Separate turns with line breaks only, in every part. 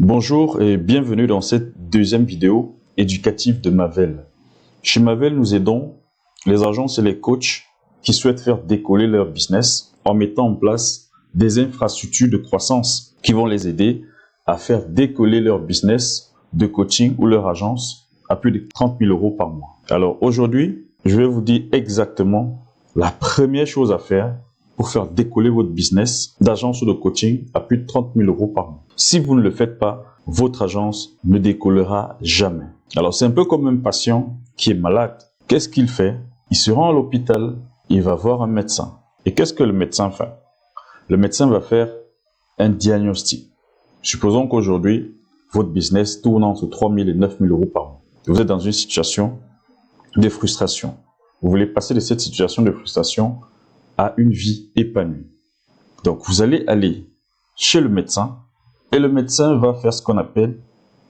Bonjour et bienvenue dans cette deuxième vidéo éducative de Mavel. Chez Mavel, nous aidons les agences et les coachs qui souhaitent faire décoller leur business en mettant en place des infrastructures de croissance qui vont les aider à faire décoller leur business de coaching ou leur agence à plus de 30 000 euros par mois. Alors aujourd'hui, je vais vous dire exactement la première chose à faire pour faire décoller votre business d'agence ou de coaching à plus de 30 000 euros par mois. Si vous ne le faites pas, votre agence ne décollera jamais. Alors c'est un peu comme un patient qui est malade. Qu'est-ce qu'il fait? Il se rend à l'hôpital, il va voir un médecin. Et qu'est-ce que le médecin fait? Le médecin va faire un diagnostic. Supposons qu'aujourd'hui, votre business tourne entre 3 000 et 9 000 euros par mois. Vous êtes dans une situation de frustration. Vous voulez passer de cette situation de frustration à une vie épanouie. Donc, vous allez aller chez le médecin et le médecin va faire ce qu'on appelle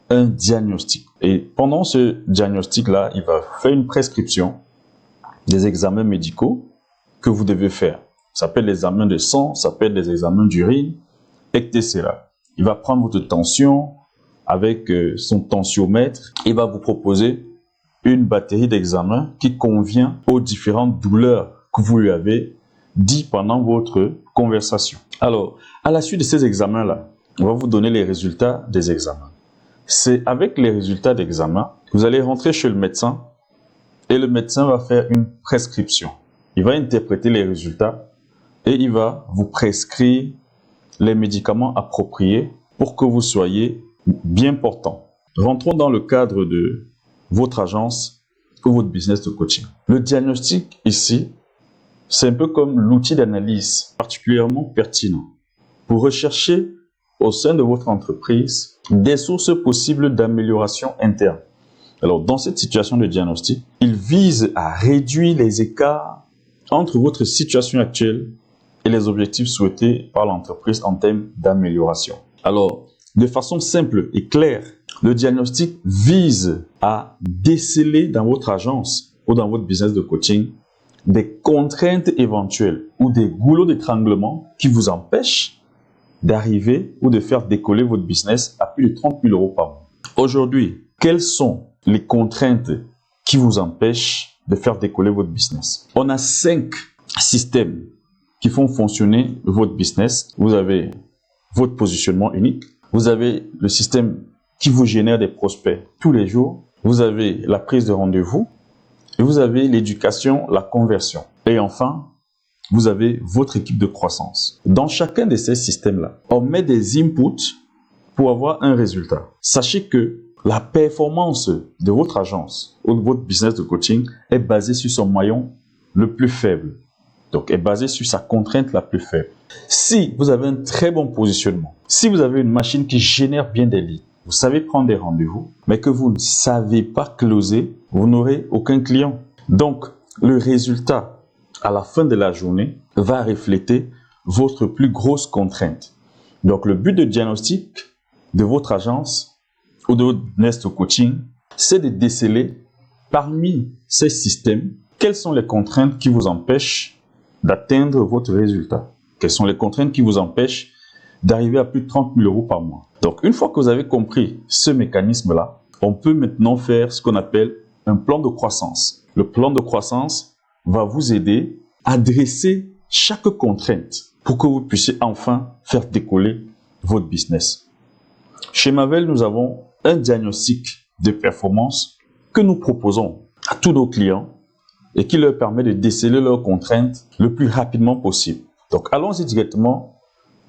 un diagnostic. Et pendant ce diagnostic-là, il va faire une prescription des examens médicaux que vous devez faire. Ça peut être des examens de sang, ça peut être des examens d'urine, etc. Il va prendre votre tension avec son tensiomètre. Il va vous proposer une batterie d'examens qui convient aux différentes douleurs que vous lui avez dit pendant votre conversation. Alors, à la suite de ces examens-là, on va vous donner les résultats des examens. C'est avec les résultats d'examen, vous allez rentrer chez le médecin et le médecin va faire une prescription. Il va interpréter les résultats et il va vous prescrire les médicaments appropriés pour que vous soyez bien portant. Rentrons dans le cadre de votre agence ou votre business de coaching. Le diagnostic ici, c'est un peu comme l'outil d'analyse particulièrement pertinent pour rechercher au sein de votre entreprise des sources possibles d'amélioration interne. Alors, dans cette situation de diagnostic, il vise à réduire les écarts entre votre situation actuelle et les objectifs souhaités par l'entreprise en termes d'amélioration. Alors, de façon simple et claire, le diagnostic vise à déceler dans votre agence ou dans votre business de coaching des contraintes éventuelles ou des goulots d'étranglement qui vous empêchent d'arriver ou de faire décoller votre business à plus de 30 000 euros par mois. Aujourd'hui, quelles sont les contraintes qui vous empêchent de faire décoller votre business? On a 5 systèmes qui font fonctionner votre business. Vous avez votre positionnement unique. Vous avez le système qui vous génère des prospects tous les jours. Vous avez la prise de rendez-vous. Et vous avez l'éducation, la conversion. Et enfin, vous avez votre équipe de croissance. Dans chacun de ces systèmes-là, on met des inputs pour avoir un résultat. Sachez que la performance de votre agence ou de votre business de coaching est basée sur son maillon le plus faible. Donc, est basée sur sa contrainte la plus faible. Si vous avez un très bon positionnement, si vous avez une machine qui génère bien des leads, vous savez prendre des rendez-vous, mais que vous ne savez pas closer, vous n'aurez aucun client. Donc, le résultat à la fin de la journée va refléter votre plus grosse contrainte. Donc, le but de diagnostic de votre agence ou de votre business de coaching, c'est de déceler parmi ces systèmes quelles sont les contraintes qui vous empêchent d'atteindre votre résultat. Quelles sont les contraintes qui vous empêchent d'arriver à plus de 30 000 euros par mois. Donc, une fois que vous avez compris ce mécanisme-là, on peut maintenant faire ce qu'on appelle un plan de croissance. Le plan de croissance va vous aider à dresser chaque contrainte pour que vous puissiez enfin faire décoller votre business. Chez Mavel, nous avons un diagnostic de performance que nous proposons à tous nos clients et qui leur permet de déceler leurs contraintes le plus rapidement possible. Donc, allons-y directement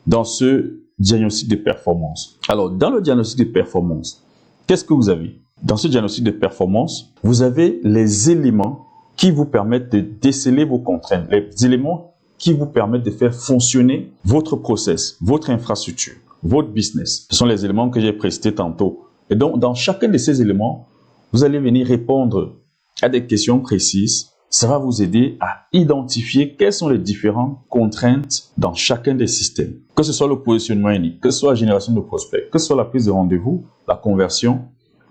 dans ce diagnostic de performance. Alors, dans le diagnostic de performance, qu'est-ce que vous avez? Dans ce diagnostic de performance, vous avez les éléments qui vous permettent de déceler vos contraintes, les éléments qui vous permettent de faire fonctionner votre process, votre infrastructure, votre business. Ce sont les éléments que j'ai précités tantôt. Et donc, dans chacun de ces éléments, vous allez venir répondre à des questions précises. Ça va vous aider à identifier quelles sont les différentes contraintes dans chacun des systèmes. Que ce soit le positionnement unique, que ce soit la génération de prospects, que ce soit la prise de rendez-vous, la conversion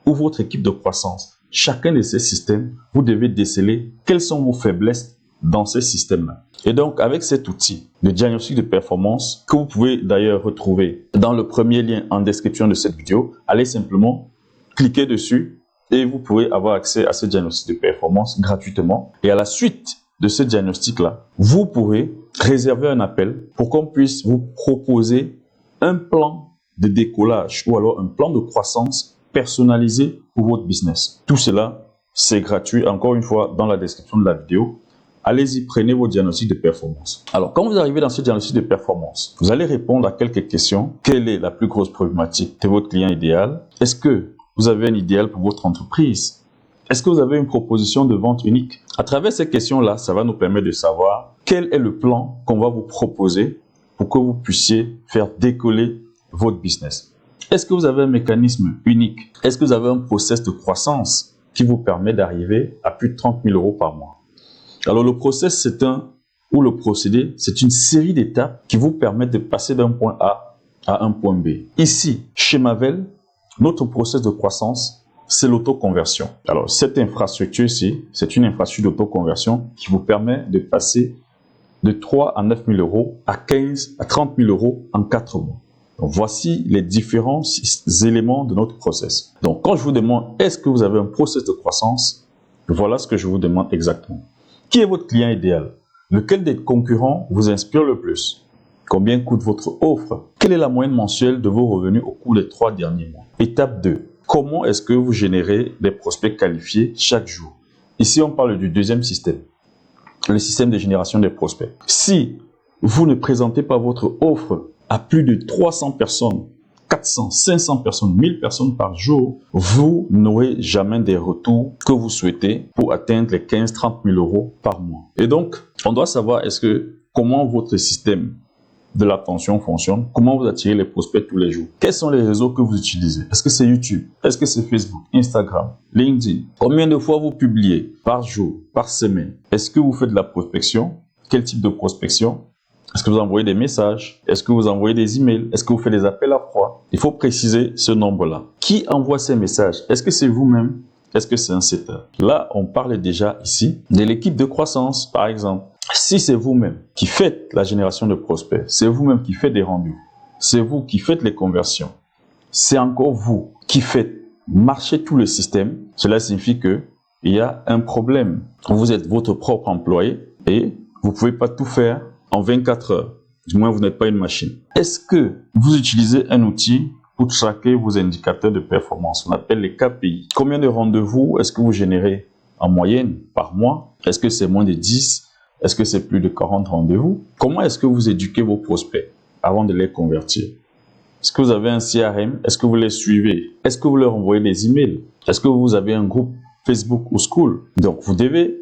ou votre équipe de croissance. Chacun de ces systèmes, vous devez déceler quelles sont vos faiblesses dans ces systèmes-là. Et donc, avec cet outil de diagnostic de performance, que vous pouvez d'ailleurs retrouver dans le premier lien en description de cette vidéo, allez simplement cliquer dessus et vous pouvez avoir accès à ce diagnostic de performance gratuitement. Et à la suite de ce diagnostic-là, vous pourrez réserver un appel pour qu'on puisse vous proposer un plan de décollage ou alors un plan de croissance personnalisé pour votre business. Tout cela, c'est gratuit, encore une fois, dans la description de la vidéo. Allez-y, prenez vos diagnostics de performance. Alors, quand vous arrivez dans ce diagnostic de performance, vous allez répondre à quelques questions. Quelle est la plus grosse problématique de votre client idéal? Est-ce que vous avez un idéal pour votre entreprise? Est-ce que vous avez une proposition de vente unique? À travers ces questions-là, ça va nous permettre de savoir quel est le plan qu'on va vous proposer pour que vous puissiez faire décoller votre business. Est-ce que vous avez un mécanisme unique? Est-ce que vous avez un process de croissance qui vous permet d'arriver à plus de 30 000 € par mois? Alors le process, le procédé, c'est une série d'étapes qui vous permettent de passer d'un point A à un point B. Ici, chez Mavel, notre process de croissance, c'est l'autoconversion. Alors cette infrastructure ici, c'est une infrastructure d'autoconversion qui vous permet de passer de 3 à 9 000 € à 15 à 30 000 € en 4 mois. Donc, voici les différents éléments de notre process. Donc quand je vous demande, est-ce que vous avez un process de croissance? Voilà ce que je vous demande exactement. Qui est votre client idéal? Lequel des concurrents vous inspire le plus? Combien coûte votre offre? Quelle est la moyenne mensuelle de vos revenus au cours des 3 derniers mois? Étape 2. Comment est-ce que vous générez des prospects qualifiés chaque jour? Ici, on parle du deuxième système, le système de génération des prospects. Si vous ne présentez pas votre offre à plus de 300 personnes, 400, 500 personnes, 1000 personnes par jour, vous n'aurez jamais des retours que vous souhaitez pour atteindre les 15-30 000 € par mois. Et donc, on doit savoir comment votre système de l'attention fonctionne, comment vous attirez les prospects tous les jours. Quels sont les réseaux que vous utilisez? Est-ce que c'est YouTube? Est-ce que c'est Facebook, Instagram, LinkedIn? Combien de fois vous publiez par jour, par semaine? Est-ce que vous faites de la prospection? Quel type de prospection? Est-ce que vous envoyez des messages? Est-ce que vous envoyez des emails? Est-ce que vous faites des appels à froid? Il faut préciser ce nombre-là. Qui envoie ces messages? Est-ce que c'est vous-même? Est-ce que c'est un setter? Là, on parle déjà ici de l'équipe de croissance, par exemple. Si c'est vous-même qui faites la génération de prospects, c'est vous-même qui faites des rendez-vous, c'est vous qui faites les conversions, c'est encore vous qui faites marcher tout le système, cela signifie qu'il y a un problème. Vous êtes votre propre employé et vous ne pouvez pas tout faire en 24 heures. Du moins, vous n'êtes pas une machine. Est-ce que vous utilisez un outil pour traquer vos indicateurs de performance? On appelle les KPI. Combien de rendez-vous est-ce que vous générez en moyenne par mois? Est-ce que c'est moins de 10? Est-ce que c'est plus de 40 rendez-vous? Comment est-ce que vous éduquez vos prospects avant de les convertir? Est-ce que vous avez un CRM? Est-ce que vous les suivez? Est-ce que vous leur envoyez des emails? Est-ce que vous avez un groupe Facebook ou School? Donc, vous devez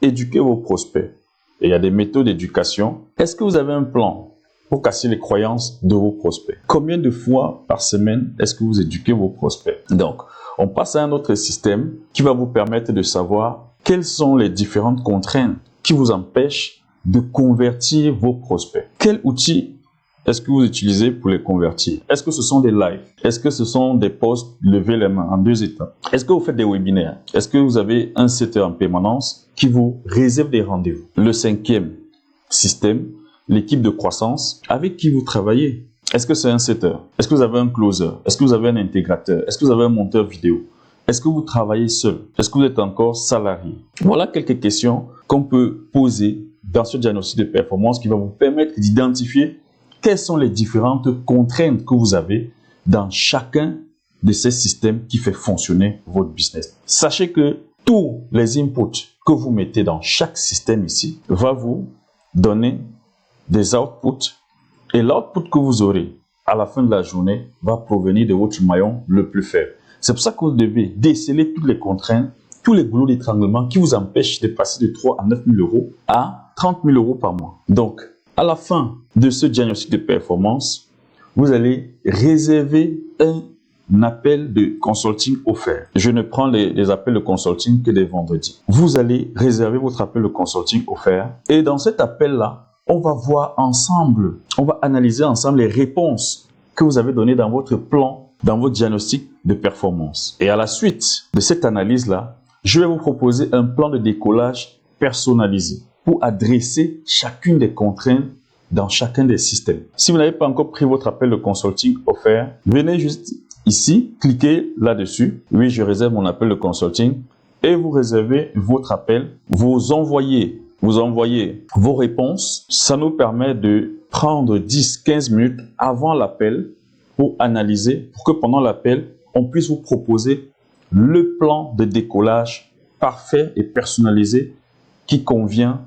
éduquer vos prospects. Et il y a des méthodes d'éducation. Est-ce que vous avez un plan pour casser les croyances de vos prospects? Combien de fois par semaine est-ce que vous éduquez vos prospects? Donc, on passe à un autre système qui va vous permettre de savoir quelles sont les différentes contraintes qui vous empêchent de convertir vos prospects. Quel outil est-ce que vous utilisez pour les convertir? Est-ce que ce sont des lives? Est-ce que ce sont des posts levez les mains en 2 étapes? Est-ce que vous faites des webinaires? Est-ce que vous avez un setter en permanence qui vous réserve des rendez-vous? Le 5e système, l'équipe de croissance avec qui vous travaillez. Est-ce que c'est un setter? Est-ce que vous avez un closer? Est-ce que vous avez un intégrateur? Est-ce que vous avez un monteur vidéo? Est-ce que vous travaillez seul? Est-ce que vous êtes encore salarié? Voilà quelques questions qu'on peut poser dans ce diagnostic de performance qui va vous permettre d'identifier quelles sont les différentes contraintes que vous avez dans chacun de ces systèmes qui fait fonctionner votre business. Sachez que tous les inputs que vous mettez dans chaque système ici va vous donner des outputs et l'output que vous aurez à la fin de la journée va provenir de votre maillon le plus faible. C'est pour ça que vous devez déceler toutes les contraintes, tous les goulots d'étranglement qui vous empêchent de passer de 3 à 9 000 € à 30 000 € par mois. Donc, à la fin de ce diagnostic de performance, vous allez réserver un appel de consulting offert. Je ne prends les appels de consulting que les vendredis. Vous allez réserver votre appel de consulting offert et dans cet appel-là, on va voir ensemble, on va analyser ensemble les réponses que vous avez données dans votre plan, dans votre diagnostic de performance. Et à la suite de cette analyse-là, je vais vous proposer un plan de décollage personnalisé. pour adresser chacune des contraintes dans chacun des systèmes. Si vous n'avez pas encore pris votre appel de consulting offert, venez juste ici, cliquez là-dessus. Oui, je réserve mon appel de consulting et vous réservez votre appel. Vous envoyez vos réponses. Ça nous permet de prendre 10-15 minutes avant l'appel pour analyser, pour que pendant l'appel, on puisse vous proposer le plan de décollage parfait et personnalisé qui convient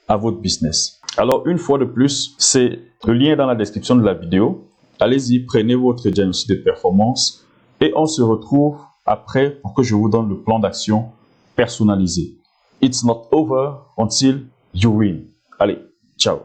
à votre business. Alors, une fois de plus, c'est le lien dans la description de la vidéo. Allez-y, prenez votre diagnostic de performance et on se retrouve après pour que je vous donne le plan d'action personnalisé. It's not over until you win. Allez, ciao.